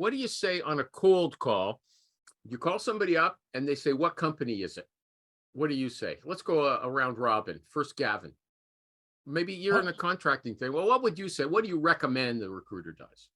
what do you say on a cold call? You call somebody up and they say, what company is it? What do you say? Let's go around robin. First, Gavin. Maybe you're in a contracting thing. Well, what would you say? What do you recommend the recruiter does?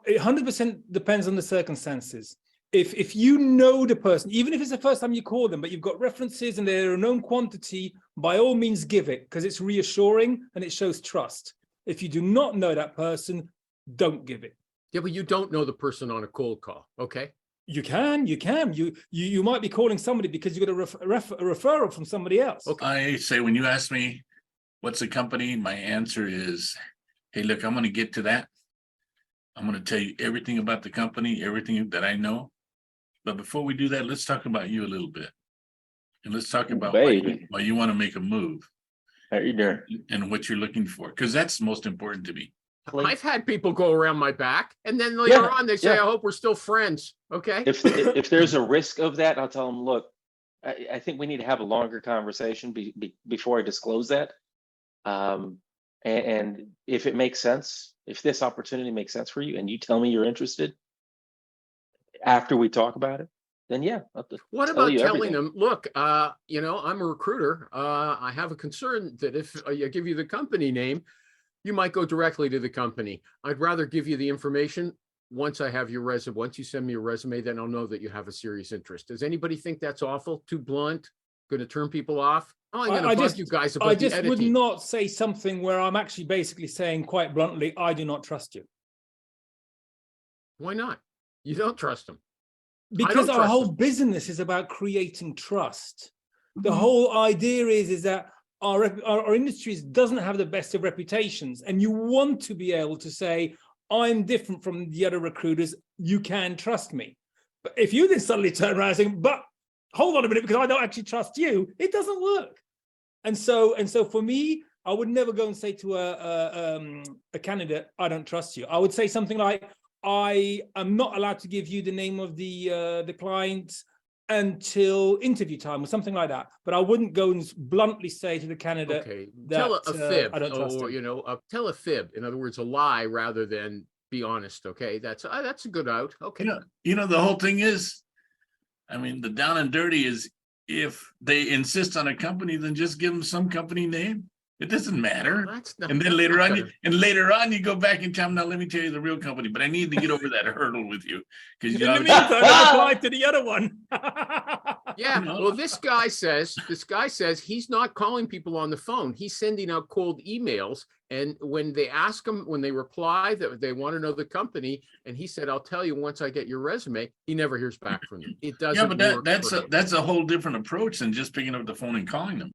It 100% depends on the circumstances. If you know the person, even if it's the first time you call them, but you've got references and they're a known quantity, by all means give it, because it's reassuring and it shows trust. If you do not know that person, don't give it. Yeah, but you don't know the person on a cold call, okay? You can. You might be calling somebody because you got a referral from somebody else. Okay. I say, when you ask me what's the company, my answer is, hey, look, I'm going to get to that. I'm going to tell you everything about the company, everything that I know. But before we do that, let's talk about you a little bit. And let's talk about why you want to make a move. How you doing? And what you're looking for, because that's most important to me. I've had people go around my back, and then later on they say, I hope we're still friends. Okay. If there's a risk of that, I'll tell them, look, I think we need to have a longer conversation before I disclose that. And if it makes sense, if this opportunity makes sense for you and you tell me you're interested after we talk about it, then yeah. What about telling them, look, I'm a recruiter. I have a concern that if I give you the company name, you might go directly to the company. I'd rather give you the information once I have your resume. Once you send me your resume, then I'll know that you have a serious interest. Does anybody think that's awful? Too blunt? Going to turn people off? Oh, I'm going to bug you guys about the editing. I just would not say something where I'm actually basically saying quite bluntly, I do not trust you. Why not? You don't trust them. Because our whole business is about creating trust. The whole idea is that our industry doesn't have the best of reputations, and you want to be able to say, I'm different from the other recruiters, you can trust me. But if you then suddenly turn around and say, but hold on a minute, because I don't actually trust you, it doesn't work. And so for me, I would never go and say to a candidate, I don't trust you. I would say something like, I am not allowed to give you the name of the client until interview time or something like that. But I wouldn't go and bluntly say to the candidate, that, tell a fib, I don't trust tell a fib. In other words, a lie rather than be honest. Okay, that's a good out. Okay. The whole thing is, I mean, the down and dirty is, if they insist on a company, then just give them some company name. It doesn't matter. And then later on, you go back and tell them, now let me tell you the real company, but I need to get over that hurdle with you. Because in the meantime, apply to the other one. Yeah. Well, this guy says he's not calling people on the phone. He's sending out cold emails. And when they ask him, when they reply that they want to know the company, and he said, I'll tell you once I get your resume, he never hears back from them. It doesn't work. That's a whole different approach than just picking up the phone and calling them.